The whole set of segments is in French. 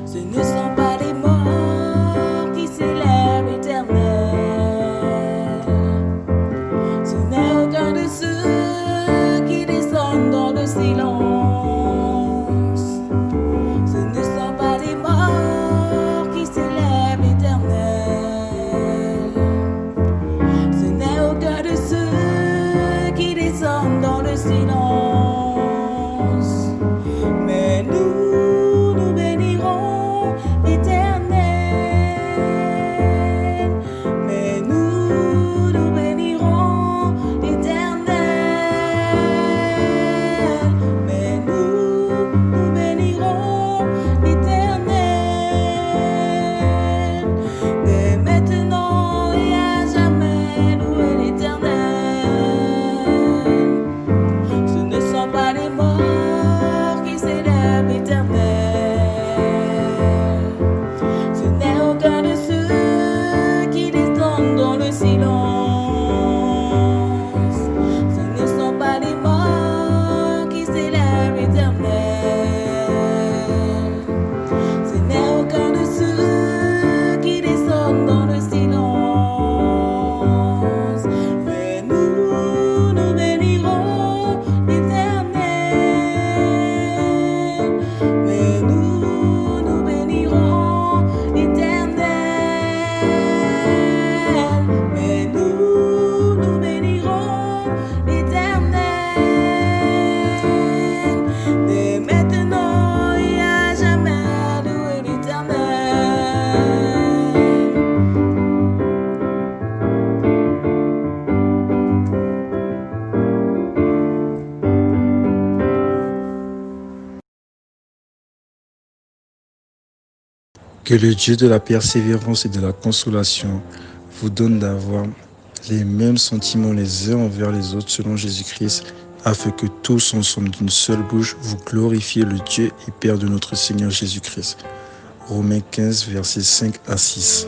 Ce ne sont pas les morts qui célèbrent l'Éternel. Ce n'est aucun de ceux qui descendent dans le silence. Ce ne sont pas les morts qui célèbrent l'Éternel. Ce n'est aucun de ceux qui descendent dans le silence. Mais nous, nous bénirons l'Éternel. Mais nous, nous bénirons l'Éternel. Mais nous, nous bénirons l'Éternel. Dès maintenant et à jamais, louez l'Éternel. Ce ne sont pas les morts qui célèbrent l'Éternel. Ce n'est aucun de ceux qui descendent dans le silence. Ce ne sont pas les morts qui célèbrent l'Éternel. Ce n'est aucun de ceux qui descendent dans le silence. Mais nous, nous bénirons l'Éternel. Mais nous, nous bénirons l'Éternel. Mais nous, nous bénirons l'Éternel. Dès maintenant et à jamais, louez l'Éternel. Que le Dieu de la persévérance et de la consolation vous donne d'avoir les mêmes sentiments les uns envers les autres selon Jésus-Christ, afin que tous ensemble d'une seule bouche vous glorifiez le Dieu et Père de notre Seigneur Jésus-Christ. Romains 15, versets 5 à 6.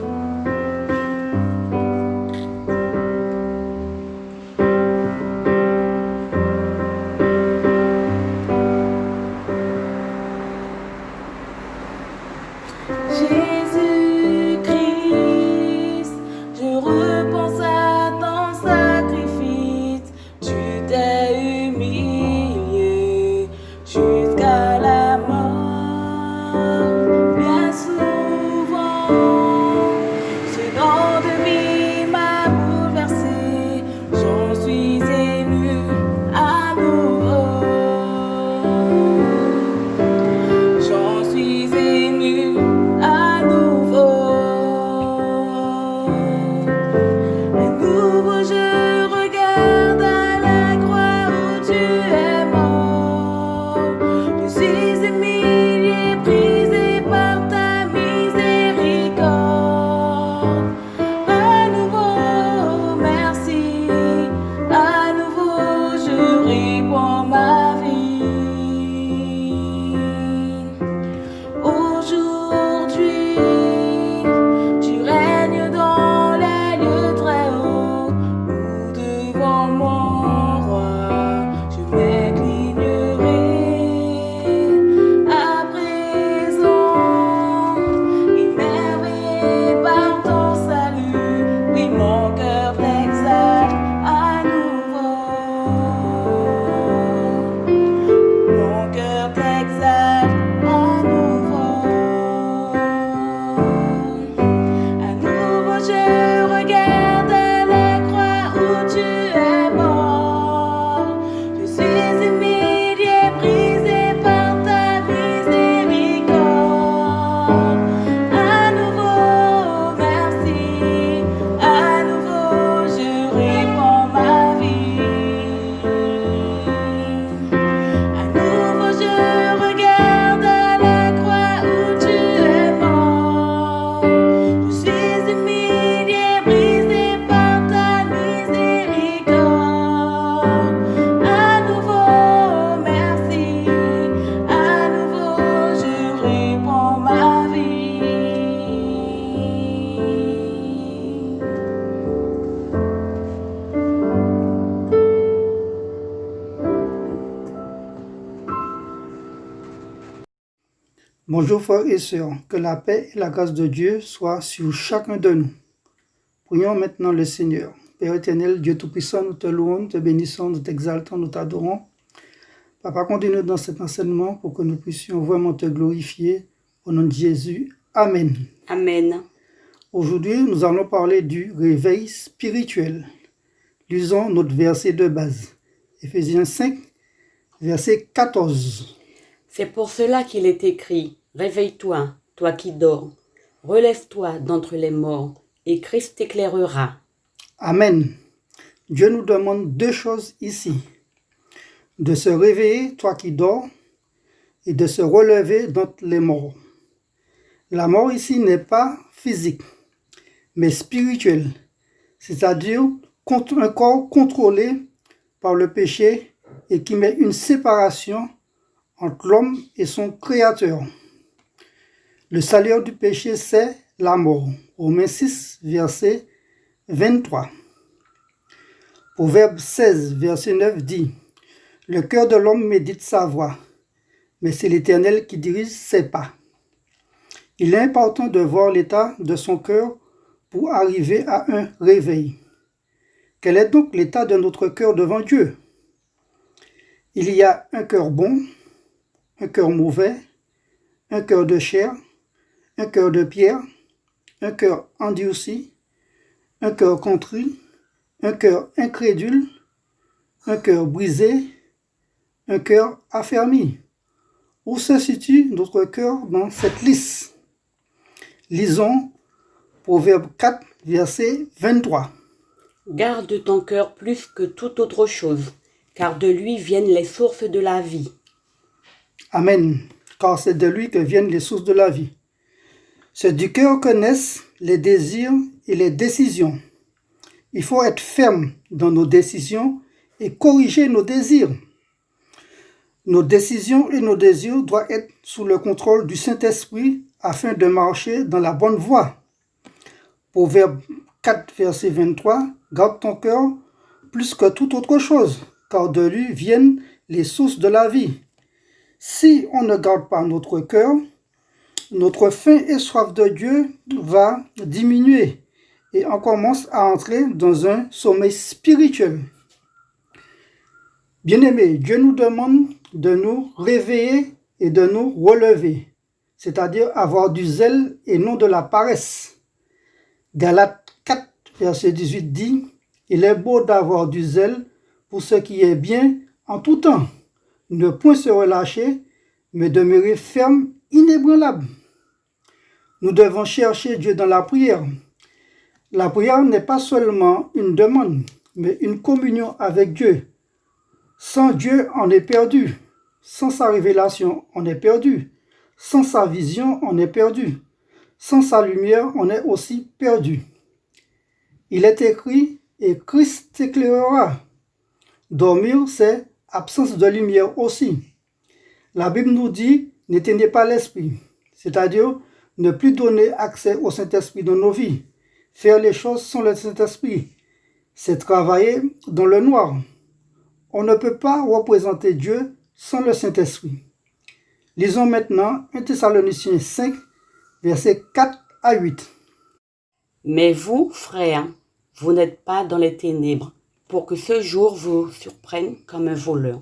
Jésus-Christ, je repense à ton sacrifice. Tu t'es humilié jusqu'à la mort. Bien souvent, ce don de vie m'a bouleversé. J'en suis ému amoureux. J'en suis ému amoureux. Bonjour frères et sœurs, que la paix et la grâce de Dieu soient sur chacun de nous. Prions maintenant le Seigneur. Père éternel, Dieu Tout-Puissant, nous te louons, nous te bénissons, nous t'exaltons, nous t'adorons. Papa, continue dans cet enseignement pour que nous puissions vraiment te glorifier. Au nom de Jésus, Amen. Amen. Aujourd'hui, nous allons parler du réveil spirituel. Lisons notre verset de base. Éphésiens 5, verset 14. C'est pour cela qu'il est écrit, « Réveille-toi, toi qui dors, relève-toi d'entre les morts, et Christ t'éclairera. » Amen. Dieu nous demande deux choses ici. De se réveiller, toi qui dors, et de se relever d'entre les morts. La mort ici n'est pas physique, mais spirituelle, c'est-à-dire un corps contrôlé par le péché et qui met une séparation entre l'homme et son créateur. Le salaire du péché, c'est la mort. Romains 6, verset 23. Proverbe 16, verset 9 dit « Le cœur de l'homme médite sa voie, mais c'est l'Éternel qui dirige ses pas. » Il est important de voir l'état de son cœur pour arriver à un réveil. Quel est donc l'état de notre cœur devant Dieu? Il y a un cœur bon, un cœur mauvais, un cœur de chair, un cœur de pierre, un cœur endurci, un cœur contrit, un cœur incrédule, un cœur brisé, un cœur affermi. Où se situe notre cœur dans cette liste? Lisons Proverbe 4, verset 23. Garde ton cœur plus que toute autre chose, car de lui viennent les sources de la vie. Amen, car c'est de lui que viennent les sources de la vie. C'est du cœur que naissent les désirs et les décisions. Il faut être ferme dans nos décisions et corriger nos désirs. Nos décisions et nos désirs doivent être sous le contrôle du Saint-Esprit afin de marcher dans la bonne voie. Proverbe 4, verset 23, « Garde ton cœur plus que toute autre chose, car de lui viennent les sources de la vie. » Si on ne garde pas notre cœur, notre faim et soif de Dieu va diminuer et on commence à entrer dans un sommeil spirituel. Bien-aimés, Dieu nous demande de nous réveiller et de nous relever, c'est-à-dire avoir du zèle et non de la paresse. Galates 4, verset 18 dit « Il est beau d'avoir du zèle pour ce qui est bien en tout temps, ne point se relâcher, mais demeurer ferme, inébranlable. » Nous devons chercher Dieu dans la prière. La prière n'est pas seulement une demande, mais une communion avec Dieu. Sans Dieu, on est perdu. Sans sa révélation, on est perdu. Sans sa vision, on est perdu. Sans sa lumière, on est aussi perdu. Il est écrit, et Christ t'éclairera. Dormir, c'est absence de lumière aussi. La Bible nous dit, n'éteignez pas l'esprit, c'est-à-dire ne plus donner accès au Saint-Esprit dans nos vies. Faire les choses sans le Saint-Esprit, c'est travailler dans le noir. On ne peut pas représenter Dieu sans le Saint-Esprit. Lisons maintenant 1 Thessaloniciens 5, versets 4 à 8. Mais vous, frères, vous n'êtes pas dans les ténèbres, pour que ce jour vous surprenne comme un voleur.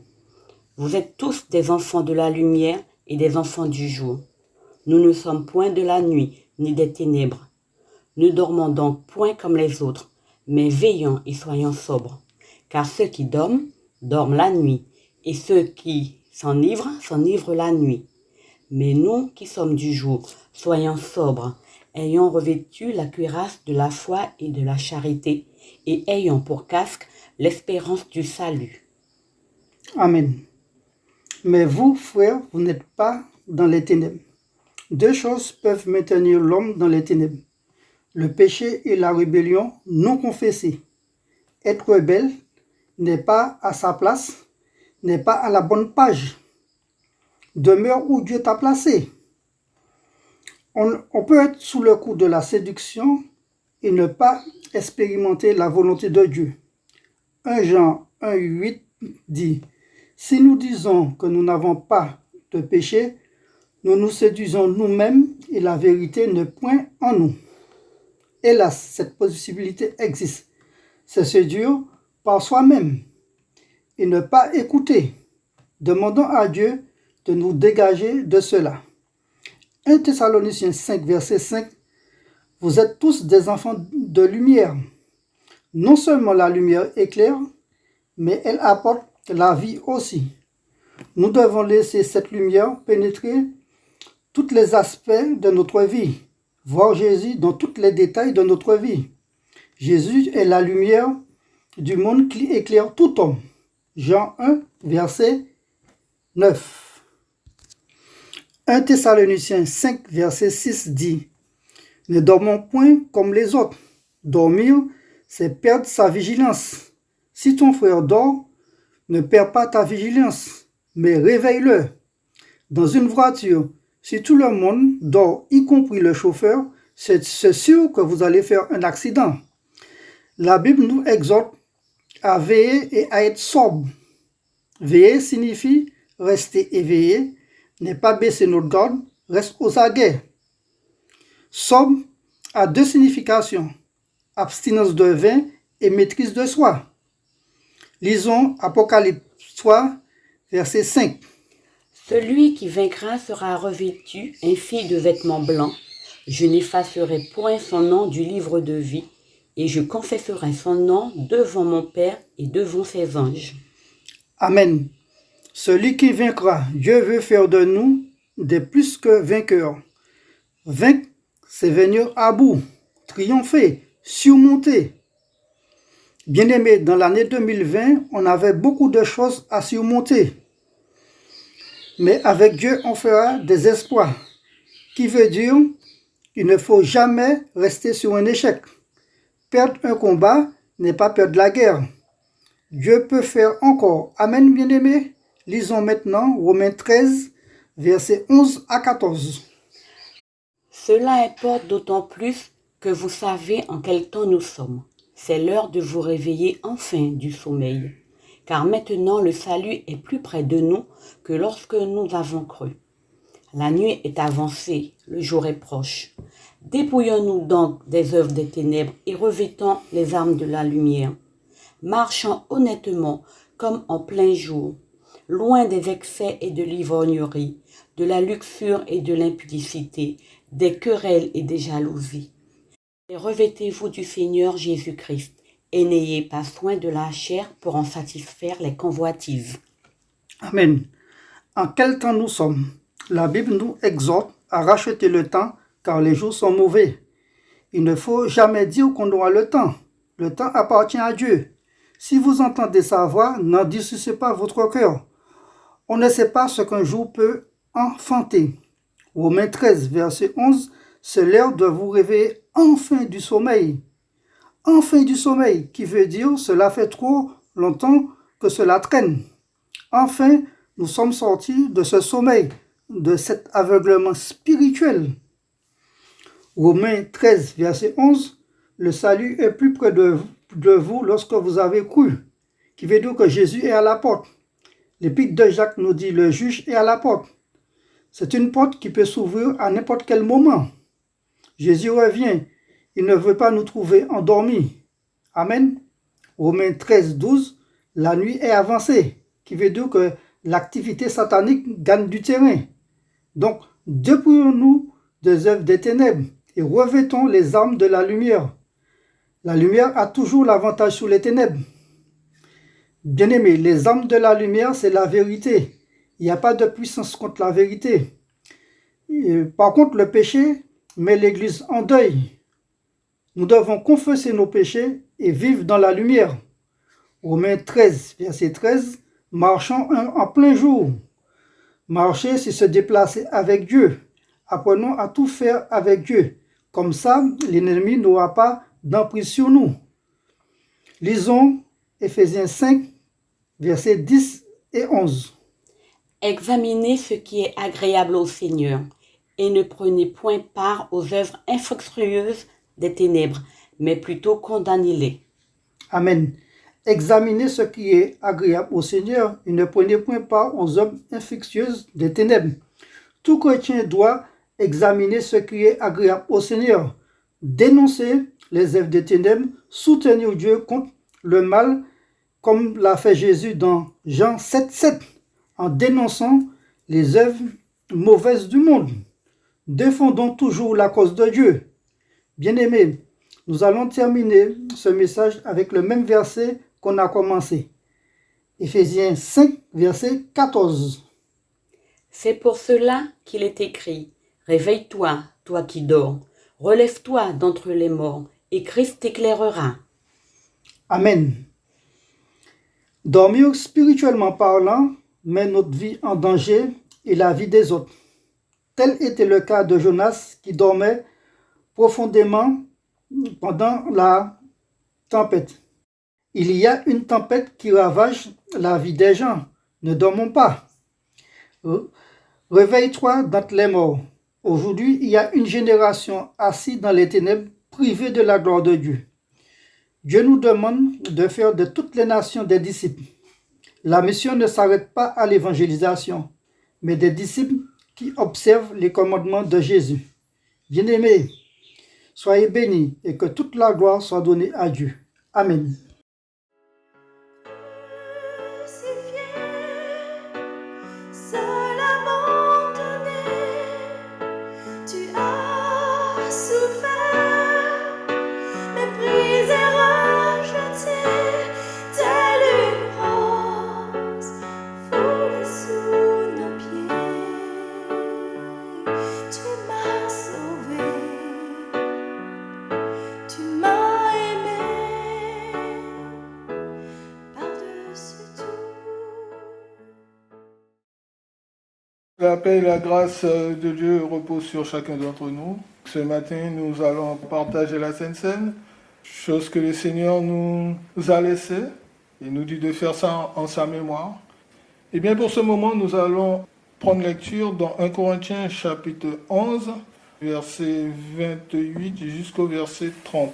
Vous êtes tous des enfants de la lumière et des enfants du jour. Nous ne sommes point de la nuit, ni des ténèbres. Ne dormons donc point comme les autres, mais veillons et soyons sobres. Car ceux qui dorment, dorment la nuit, et ceux qui s'enivrent la nuit. Mais nous qui sommes du jour, soyons sobres, ayant revêtu la cuirasse de la foi et de la charité, et ayant pour casque l'espérance du salut. Amen. Mais vous, frères, vous n'êtes pas dans les ténèbres. Deux choses peuvent maintenir l'homme dans les ténèbres. Le péché et la rébellion non confessée. Être rebelle n'est pas à sa place, n'est pas à la bonne page. Demeure où Dieu t'a placé. On peut être sous le coup de la séduction et ne pas expérimenter la volonté de Dieu. 1 Jean 1,8 dit « Si nous disons que nous n'avons pas de péché, nous nous séduisons nous-mêmes et la vérité n'est point en nous. Hélas, cette possibilité existe. C'est séduire par soi-même et ne pas écouter. Demandons à Dieu de nous dégager de cela. 1 Thessaloniciens 5, verset 5. Vous êtes tous des enfants de lumière. Non seulement la lumière éclaire, mais elle apporte la vie aussi. Nous devons laisser cette lumière pénétrer tous les aspects de notre vie, voir Jésus dans tous les détails de notre vie. Jésus est la lumière du monde qui éclaire tout homme. Jean 1, verset 9. 1 Thessaloniciens 5, verset 6 dit « Ne dormons point comme les autres. Dormir, c'est perdre sa vigilance. Si ton frère dort, ne perds pas ta vigilance, mais réveille-le. Dans une voiture, si tout le monde dort, y compris le chauffeur, c'est sûr que vous allez faire un accident. La Bible nous exhorte à veiller et à être sobre. Veiller signifie rester éveillé, ne pas baisser notre garde, reste aux aguets. Sobre a deux significations, abstinence de vin et maîtrise de soi. Lisons Apocalypse 3, verset 5. Celui qui vaincra sera revêtu ainsi de vêtements blancs. Je n'effacerai point son nom du livre de vie, et je confesserai son nom devant mon Père et devant ses anges. Amen. Celui qui vaincra, Dieu veut faire de nous des plus que vainqueurs. Vaincre, c'est venir à bout, triompher, surmonter. Bien-aimés, dans l'année 2020, on avait beaucoup de choses à surmonter. Mais avec Dieu, on fera des exploits. Qui veut dire qu'il ne faut jamais rester sur un échec. Perdre un combat n'est pas perdre la guerre. Dieu peut faire encore. Amen, bien-aimés. Lisons maintenant Romains 13, versets 11 à 14. Cela importe d'autant plus que vous savez en quel temps nous sommes. C'est l'heure de vous réveiller enfin du sommeil, car maintenant le salut est plus près de nous que lorsque nous avons cru. La nuit est avancée, le jour est proche. Dépouillons-nous donc des œuvres des ténèbres et revêtons les armes de la lumière. Marchons honnêtement comme en plein jour, loin des excès et de l'ivrognerie, de la luxure et de l'impudicité, des querelles et des jalousies. Et revêtez-vous du Seigneur Jésus-Christ, et n'ayez pas soin de la chair pour en satisfaire les convoitises. Amen. En quel temps nous sommes? La Bible nous exhorte à racheter le temps, car les jours sont mauvais. Il ne faut jamais dire qu'on aura le temps. Le temps appartient à Dieu. Si vous entendez sa voix, n'endurcissez pas votre cœur. On ne sait pas ce qu'un jour peut enfanter. Romains 13, verset 11, c'est l'heure de vous réveiller enfin du sommeil. Enfin du sommeil, qui veut dire cela fait trop longtemps que cela traîne. Enfin, nous sommes sortis de ce sommeil, de cet aveuglement spirituel. Romains 13, verset 11, le salut est plus près de vous lorsque vous avez cru, qui veut dire que Jésus est à la porte. L'épître de Jacques nous dit le juge est à la porte. C'est une porte qui peut s'ouvrir à n'importe quel moment. Jésus revient. Il ne veut pas nous trouver endormis. Amen. Romains 13, 12, la nuit est avancée, qui veut dire que l'activité satanique gagne du terrain. Donc, dépouillons-nous des œuvres des ténèbres et revêtons les armes de la lumière. La lumière a toujours l'avantage sur les ténèbres. Bien-aimés, les armes de la lumière, c'est la vérité. Il n'y a pas de puissance contre la vérité. Par contre, le péché met l'Église en deuil. Nous devons confesser nos péchés et vivre dans la lumière. Romains 13, verset 13, marchons en plein jour. Marcher, c'est se déplacer avec Dieu. Apprenons à tout faire avec Dieu. Comme ça, l'ennemi n'aura pas d'emprise sur nous. Lisons Éphésiens 5, versets 10 et 11. Examinez ce qui est agréable au Seigneur, et ne prenez point part aux œuvres infructueuses des ténèbres, mais plutôt condamnez-les. Amen. Examinez ce qui est agréable au Seigneur et ne prenez point part aux œuvres infructueuses des ténèbres. Tout chrétien doit examiner ce qui est agréable au Seigneur, dénoncer les œuvres des ténèbres, soutenir Dieu contre le mal, comme l'a fait Jésus dans Jean 7,7, en dénonçant les œuvres mauvaises du monde. Défendons toujours la cause de Dieu. Bien-aimés, nous allons terminer ce message avec le même verset qu'on a commencé. Éphésiens 5, verset 14. C'est pour cela qu'il est écrit, « Réveille-toi, toi qui dors, relève-toi d'entre les morts, et Christ t'éclairera. » Amen. Dormir spirituellement parlant met notre vie en danger et la vie des autres. Tel était le cas de Jonas qui dormait profondément pendant la tempête. Il y a une tempête qui ravage la vie des gens. Ne dormons pas. Réveille-toi d'entre les morts. Aujourd'hui, il y a une génération assise dans les ténèbres, privée de la gloire de Dieu. Dieu nous demande de faire de toutes les nations des disciples. La mission ne s'arrête pas à l'évangélisation, mais des disciples qui observent les commandements de Jésus. Bien-aimés, soyez bénis et que toute la gloire soit donnée à Dieu. Amen. La paix et la grâce de Dieu reposent sur chacun d'entre nous. Ce matin, nous allons partager la Sainte Seine, chose que le Seigneur nous a laissée. Il nous dit de faire ça en sa mémoire. Et bien pour ce moment, nous allons prendre lecture dans 1 Corinthiens chapitre 11, verset 28 jusqu'au verset 30.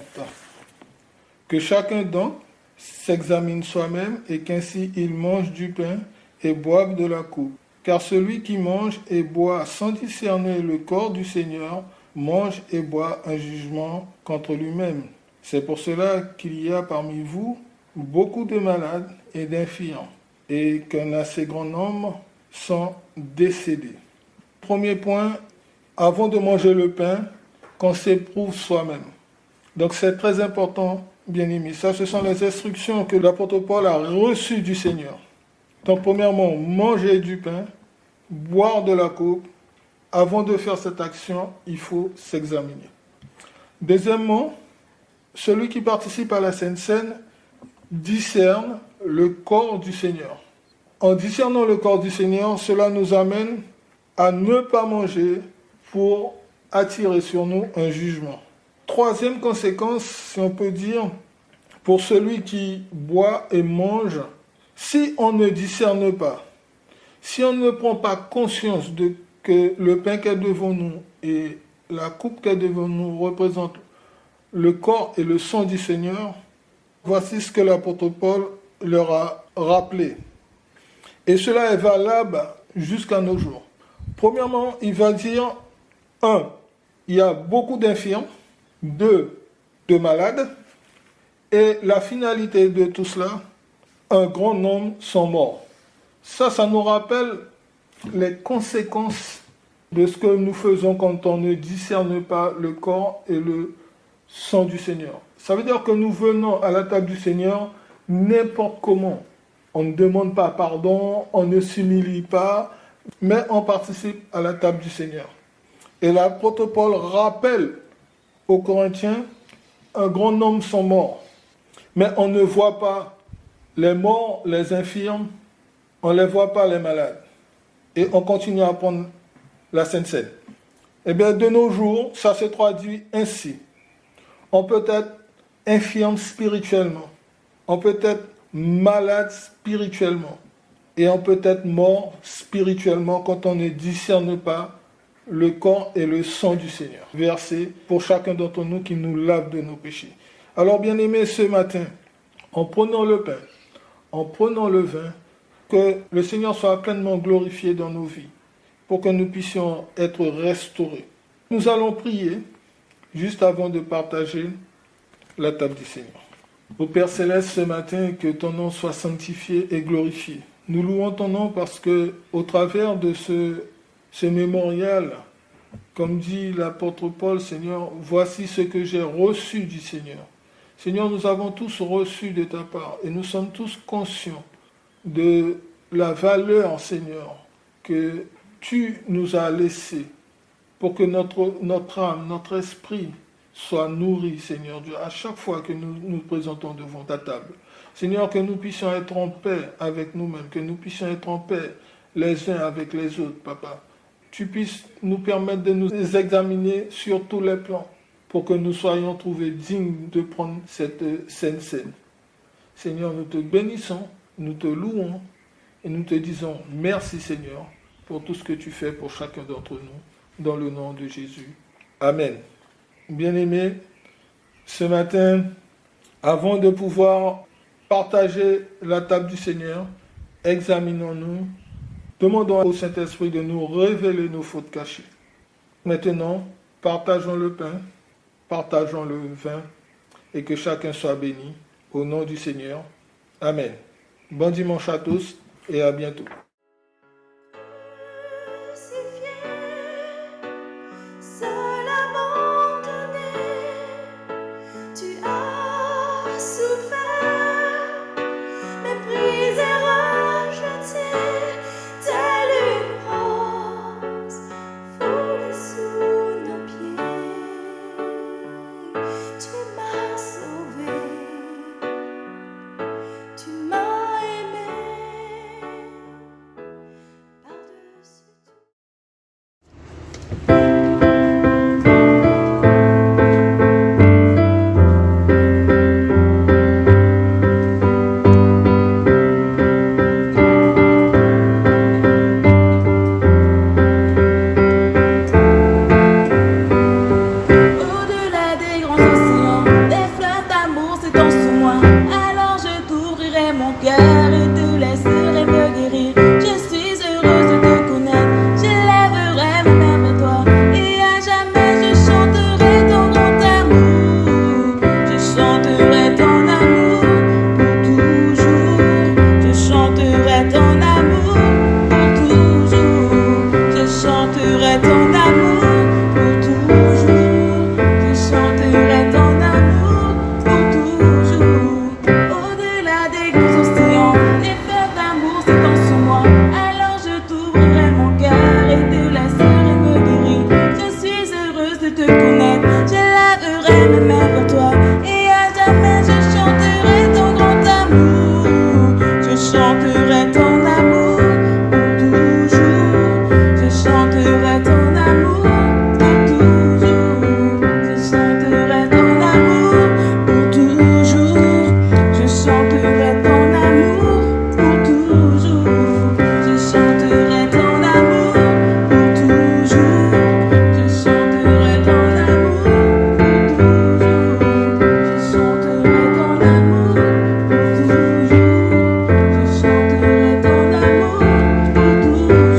Que chacun donc s'examine soi-même et qu'ainsi il mange du pain et boive de la coupe. Car celui qui mange et boit sans discerner le corps du Seigneur mange et boit un jugement contre lui-même. C'est pour cela qu'il y a parmi vous beaucoup de malades et d'infirmes, et qu'un assez grand nombre sont décédés. Premier point, avant de manger le pain, qu'on s'éprouve soi-même. Donc c'est très important, bien-aimés. Ça, ce sont les instructions que l'apôtre Paul a reçues du Seigneur. Donc premièrement, manger du pain, boire de la coupe. Avant de faire cette action, il faut s'examiner. Deuxièmement, celui qui participe à la Sainte Seine discerne le corps du Seigneur. En discernant le corps du Seigneur, cela nous amène à ne pas manger pour attirer sur nous un jugement. Troisième conséquence, si on peut dire, pour celui qui boit et mange, si on ne discerne pas, si on ne prend pas conscience de que le pain qui est devant nous et la coupe qui est devant nous représentent le corps et le sang du Seigneur, voici ce que l'apôtre Paul leur a rappelé. Et cela est valable jusqu'à nos jours. Premièrement, il va dire, 1, il y a beaucoup d'infirmes, 2, de malades, et la finalité de tout cela, un grand nombre sont morts. Ça nous rappelle les conséquences de ce que nous faisons quand on ne discerne pas le corps et le sang du Seigneur. Ça veut dire que nous venons à la table du Seigneur n'importe comment. On ne demande pas pardon, on ne s'humilie pas, mais on participe à la table du Seigneur. Et l'apôtre Paul rappelle aux Corinthiens, un grand nombre sont morts. Mais on ne voit pas les morts, les infirmes, on ne les voit pas les malades. Et on continue à prendre la Sainte Seine. Eh bien, de nos jours, ça se traduit ainsi. On peut être infirme spirituellement. On peut être malade spirituellement. Et on peut être mort spirituellement quand on ne discerne pas le corps et le sang du Seigneur. Versé pour chacun d'entre nous qui nous lave de nos péchés. Alors, bien-aimés, ce matin, en prenant le pain, en prenant le vin, que le Seigneur soit pleinement glorifié dans nos vies. pour que nous puissions être restaurés. Nous allons prier juste avant de partager la table du Seigneur. Ô Père Céleste, ce matin, que ton nom soit sanctifié et glorifié. Nous louons ton nom parce que, au travers de ce mémorial, comme dit l'apôtre Paul, Seigneur, voici ce que j'ai reçu du Seigneur. Seigneur, nous avons tous reçu de ta part et nous sommes tous conscients de la valeur, Seigneur, que tu nous as laissée pour que notre âme, notre esprit soit nourri, Seigneur Dieu, à chaque fois que nous nous présentons devant ta table. Seigneur, que nous puissions être en paix avec nous-mêmes, que nous puissions être en paix les uns avec les autres, Papa. Tu puisses nous permettre de nous examiner sur tous les plans pour que nous soyons trouvés dignes de prendre cette sainte scène. Seigneur, nous te bénissons, nous te louons et nous te disons merci, Seigneur, pour tout ce que tu fais pour chacun d'entre nous, dans le nom de Jésus. Amen. Bien-aimés, ce matin, avant de pouvoir partager la table du Seigneur, examinons-nous, demandons au Saint-Esprit de nous révéler nos fautes cachées. Maintenant, partageons le pain, partageons le vin, et que chacun soit béni, au nom du Seigneur. Amen. Bon dimanche à tous et à bientôt. Au-delà des grands océans, des fleuves d'amour s'étendent sous moi. Alors je t'ouvrirai mon cœur et te laisserai me guérir. Je suis heureuse de te connaître, j'élèverai ma main vers toi. Et à jamais je chanterai ton grand amour. Je chanterai ton amour pour toujours. Je chanterai ton amour pour toujours. Je chanterai ton amour pour toujours. Je chanterai ton amour pour toujours. Au-delà des grands océans, des fleuves d'amour s'étendent sur moi. Alors je t'ouvrirai mon cœur et te laisserai me guérir. Je suis heureuse de te connaître, j'élèverai mes mains vers toi. Et à jamais je chanterai ton grand amour. Je chanterai ton amour pour toujours. Je chanterai ton amour pour toujours. Je chanterai ton amour pour toujours. Je chanterai ton amour pour toujours. Je chanterai ton amour pour toujours. Je chanterai ton amour pour toujours. Je chanterai ton amour pour toujours. Je chanterai ton amour pour toujours.